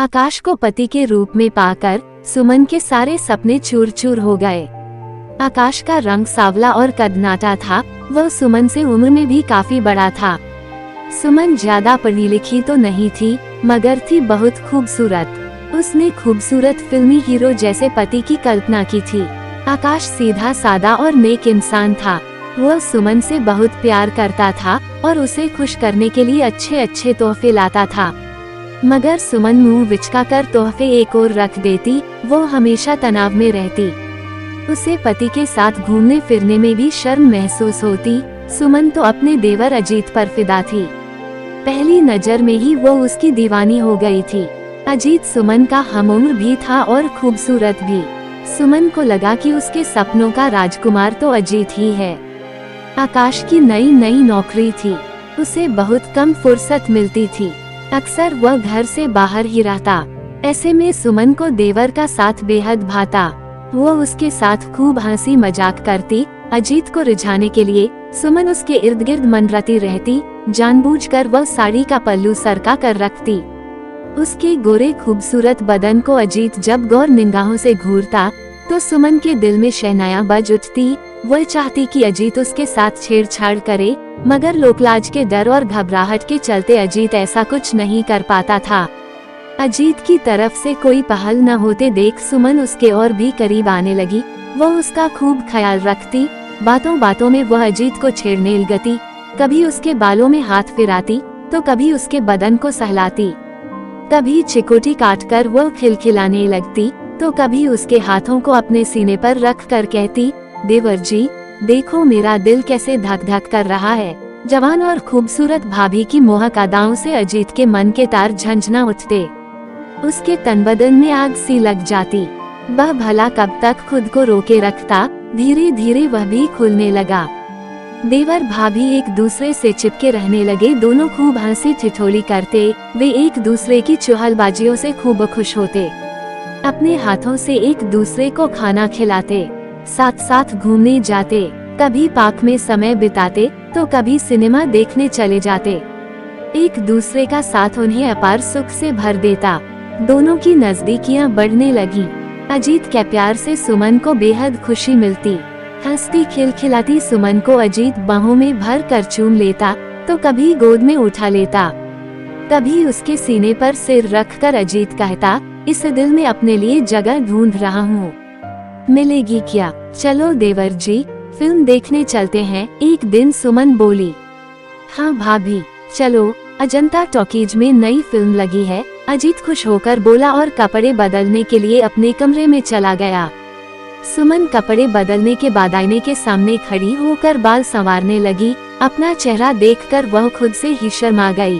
आकाश को पति के रूप में पाकर सुमन के सारे सपने चूर चूर हो गए। आकाश का रंग सांवला और कदनाटा था। वह सुमन से उम्र में भी काफी बड़ा था। सुमन ज्यादा पढ़ी लिखी तो नहीं थी, मगर थी बहुत खूबसूरत। उसने खूबसूरत फिल्मी हीरो जैसे पति की कल्पना की थी। आकाश सीधा सादा और नेक इंसान था। वह सुमन से बहुत प्यार करता था और उसे खुश करने के लिए अच्छे अच्छे तोहफे लाता था। मगर सुमन मुंह विचका कर तोहफे एक ओर रख देती। वो हमेशा तनाव में रहती। उसे पति के साथ घूमने फिरने में भी शर्म महसूस होती। सुमन तो अपने देवर अजीत पर फिदा थी। पहली नजर में ही वो उसकी दीवानी हो गई थी। अजीत सुमन का हमउम्र भी था और खूबसूरत भी। सुमन को लगा कि उसके सपनों का राजकुमार तो अजीत ही है। आकाश की नई नई नौकरी थी। उसे बहुत कम फुर्सत मिलती थी। अक्सर वह घर से बाहर ही रहता। ऐसे में सुमन को देवर का साथ बेहद भाता। वो उसके साथ खूब हंसी मजाक करती। अजीत को रिझाने के लिए सुमन उसके इर्द गिर्द मंडराती रहती। जानबूझकर वह साड़ी का पल्लू सरका कर रखती। उसके गोरे खूबसूरत बदन को अजीत जब गौर निगाहों से घूरता तो सुमन के दिल में शहनाया बज उठती। वह चाहती कि अजीत उसके साथ छेड़छाड़ करे, मगर लोकलाज के डर और घबराहट के चलते अजीत ऐसा कुछ नहीं कर पाता था। अजीत की तरफ से कोई पहल न होते देख सुमन उसके और भी करीब आने लगी। वह उसका खूब ख्याल रखती। बातों बातों में वह अजीत को छेड़ने लगती। कभी उसके बालों में हाथ फिराती तो कभी उसके बदन को सहलाती। कभी चिकोटी काटकर वह खिलखिलाने लगती तो कभी उसके हाथों को अपने सीने पर रख कर कहती, देवर जी देखो मेरा दिल कैसे धक धक कर रहा है। जवान और खूबसूरत भाभी की मोहक अदाओं से अजीत के मन के तार झंझना उठते। उसके तन बदन में आग सी लग जाती। वह भला कब तक खुद को रोके रखता। धीरे धीरे वह भी खुलने लगा। देवर भाभी एक दूसरे से चिपके रहने लगे। दोनों खूब हंसी ठिठोली करते। वे एक दूसरे की चुहलबाजियों से खूब खुश होते। अपने हाथों से एक दूसरे को खाना खिलाते। साथ साथ घूमने जाते। कभी पार्क में समय बिताते तो कभी सिनेमा देखने चले जाते। एक दूसरे का साथ उन्हें अपार सुख से भर देता। दोनों की नजदीकियां बढ़ने लगी। अजीत के प्यार से सुमन को बेहद खुशी मिलती। हंसती खिलखिलाती सुमन को अजीत बाहों में भर कर चूम लेता तो कभी गोद में उठा लेता। कभी उसके सीने पर सिर रखकर अजीत कहता, इस दिल में अपने लिए जगह ढूंढ रहा हूँ, मिलेगी क्या? चलो देवर जी फिल्म देखने चलते हैं, एक दिन सुमन बोली। हाँ भाभी चलो, अजंता टॉकीज में नई फिल्म लगी है, अजीत खुश होकर बोला और कपड़े बदलने के लिए अपने कमरे में चला गया। सुमन कपड़े बदलने के बाद आईने के सामने खड़ी होकर बाल संवारने लगी। अपना चेहरा देखकर वह खुद से ही शर्मा गई।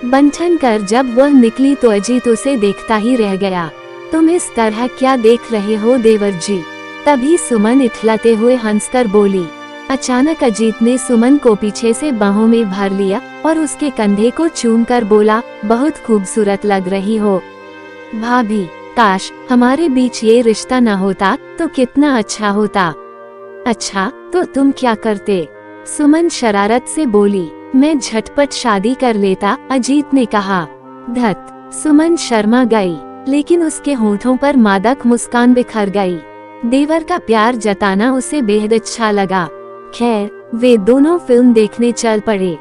बंठन कर जब वह निकली तो अजीत उसे देखता ही रह गया। तुम इस तरह क्या देख रहे हो देवर जी? तभी सुमन इठलाते हुए हंसकर बोली। अचानक अजीत ने सुमन को पीछे से बाहों में भर लिया और उसके कंधे को चूमकर बोला, बहुत खूबसूरत लग रही हो भाभी। काश हमारे बीच ये रिश्ता न होता तो कितना अच्छा होता। अच्छा तो तुम क्या करते? सुमन शरारत से बोली। मैं झटपट शादी कर लेता, अजीत ने कहा। धत, सुमन शर्मा गई, लेकिन उसके होठों पर मादक मुस्कान बिखर गई। देवर का प्यार जताना उसे बेहद अच्छा लगा। खैर वे दोनों फिल्म देखने चल पड़े।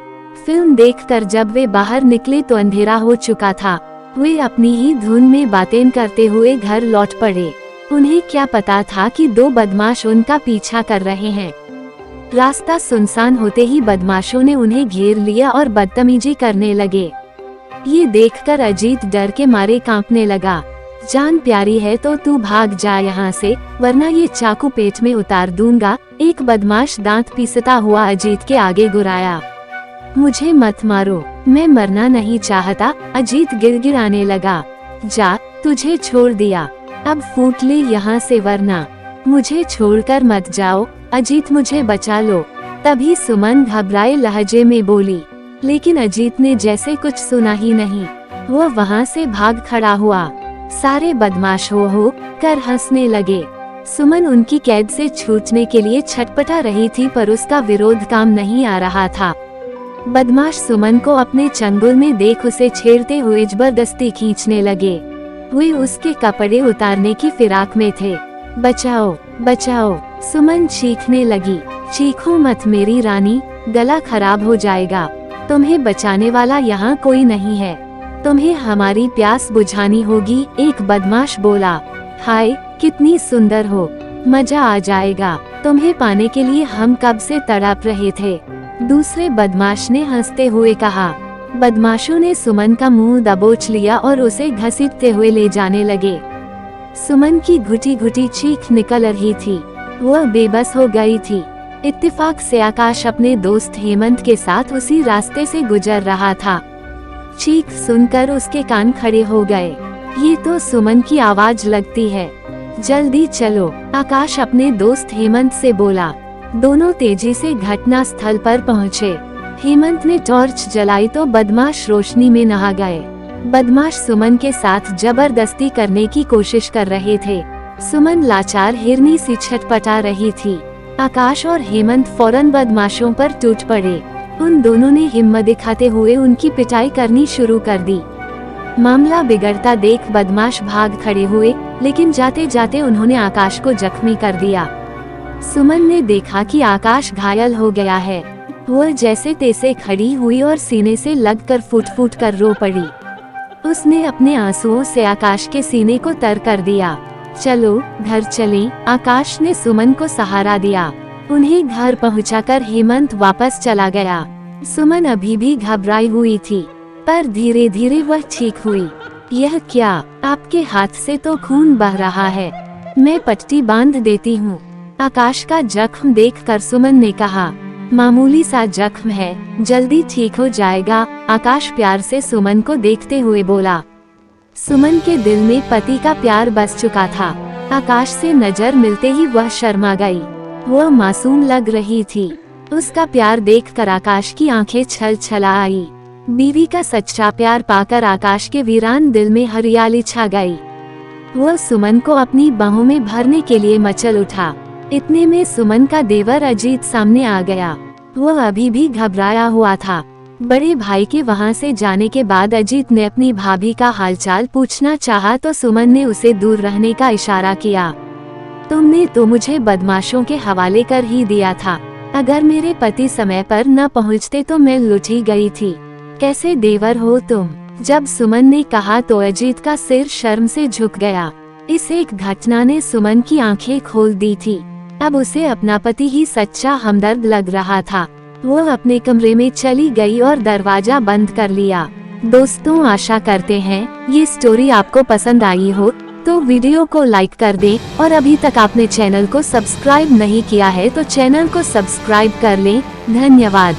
फिल्म देखकर जब वे बाहर निकले तो अंधेरा हो चुका था। वे अपनी ही धुन में बातें करते हुए घर लौट पड़े। उन्हें क्या पता था कि दो बदमाश उनका पीछा कर रहे हैं। रास्ता सुनसान होते ही बदमाशों ने उन्हें घेर लिया और बदतमीजी करने लगे। ये देखकर अजीत डर के मारे कांपने लगा। जान प्यारी है तो तू भाग जा यहाँ से, वरना ये चाकू पेट में उतार दूंगा, एक बदमाश दांत पीसता हुआ अजीत के आगे गुराया। मुझे मत मारो, मैं मरना नहीं चाहता, अजीत गिड़गिड़ाने लगा। जा, तुझे छोड़ दिया, अब फूट ले यहाँ से वरना मुझे छोड़कर मत जाओ, अजीत मुझे बचा लो। तभी सुमन घबराए लहजे में बोली, लेकिन अजीत ने जैसे कुछ सुना ही नहीं। वो वहाँ से भाग खड़ा हुआ। सारे बदमाश हो कर हंसने लगे। सुमन उनकी कैद से छूटने के लिए छटपटा रही थी, पर उसका विरोध काम नहीं आ रहा था। बदमाश सुमन को अपने चंगुल में देख उसे छेड़ते हुए जबरदस्ती खींचने लगे। वे उसके कपड़े उतारने की फिराक में थे। बचाओ बचाओ, सुमन चीखने लगी। चीखो मत मेरी रानी, गला खराब हो जाएगा। तुम्हें बचाने वाला यहाँ कोई नहीं है, तुम्हें हमारी प्यास बुझानी होगी, एक बदमाश बोला। हाय कितनी सुंदर हो, मजा आ जाएगा, तुम्हें पाने के लिए हम कब से तड़प रहे थे, दूसरे बदमाश ने हंसते हुए कहा। बदमाशों ने सुमन का मुंह दबोच लिया और उसे घसीटते हुए ले जाने लगे। सुमन की घुटी घुटी चीख निकल रही थी, वह बेबस हो गई थी। इत्तेफाक से आकाश अपने दोस्त हेमंत के साथ उसी रास्ते से गुजर रहा था। चीख सुनकर उसके कान खड़े हो गए। ये तो सुमन की आवाज लगती है, जल्दी चलो, आकाश अपने दोस्त हेमंत से बोला। दोनों तेजी से घटना स्थल पर पहुँचे। हेमंत ने टॉर्च जलाई तो बदमाश रोशनी में नहा गए। बदमाश सुमन के साथ जबरदस्ती करने की कोशिश कर रहे थे। सुमन लाचार हिरनी सी छटपटा रही थी। आकाश और हेमंत फौरन बदमाशों पर टूट पड़े। उन दोनों ने हिम्मत दिखाते हुए उनकी पिटाई करनी शुरू कर दी। मामला बिगड़ता देख बदमाश भाग खड़े हुए, लेकिन जाते जाते उन्होंने आकाश को जख्मी कर दिया। सुमन ने देखा कि आकाश घायल हो गया है। वह जैसे तैसे खड़ी हुई और सीने से लगकर फूट फूट कर रो पड़ी। उसने अपने आंसुओं से आकाश के सीने को तर कर दिया। चलो घर चलें, आकाश ने सुमन को सहारा दिया। उन्हें घर पहुंचाकर हेमंत वापस चला गया। सुमन अभी भी घबराई हुई थी, पर धीरे धीरे वह ठीक हुई। यह क्या, आपके हाथ से तो खून बह रहा है, मैं पट्टी बांध देती हूँ। आकाश का जख्म देखकर सुमन ने कहा। मामूली सा जख्म है, जल्दी ठीक हो जाएगा, आकाश प्यार से सुमन को देखते हुए बोला। सुमन के दिल में पति का प्यार बस चुका था। आकाश से नजर मिलते ही वह शर्मा गई। वह मासूम लग रही थी। उसका प्यार देखकर आकाश की आंखें छल छला आई। बीवी का सच्चा प्यार पाकर आकाश के वीरान दिल में हरियाली छा गई। वह सुमन को अपनी बाहों में भरने के लिए मचल उठा। इतने में सुमन का देवर अजीत सामने आ गया। वह अभी भी घबराया हुआ था। बड़े भाई के वहां से जाने के बाद अजीत ने अपनी भाभी का हालचाल पूछना चाहा तो सुमन ने उसे दूर रहने का इशारा किया। तुमने तो मुझे बदमाशों के हवाले कर ही दिया था। अगर मेरे पति समय पर न पहुंचते तो मैं लुट ही गई थी। कैसे देवर हो तुम? जब सुमन ने कहा तो अजीत का सिर शर्म से झुक गया। इस एक घटना ने सुमन की आंखें खोल दी थी। अब उसे अपना पति ही सच्चा हमदर्द लग रहा था। वह अपने कमरे में चली गई और दरवाजा बंद कर लिया। दोस्तों, आशा करते हैं ये स्टोरी आपको पसंद आई हो, तो वीडियो को लाइक कर दें और अभी तक आपने चैनल को सब्सक्राइब नहीं किया है तो चैनल को सब्सक्राइब कर लें। धन्यवाद।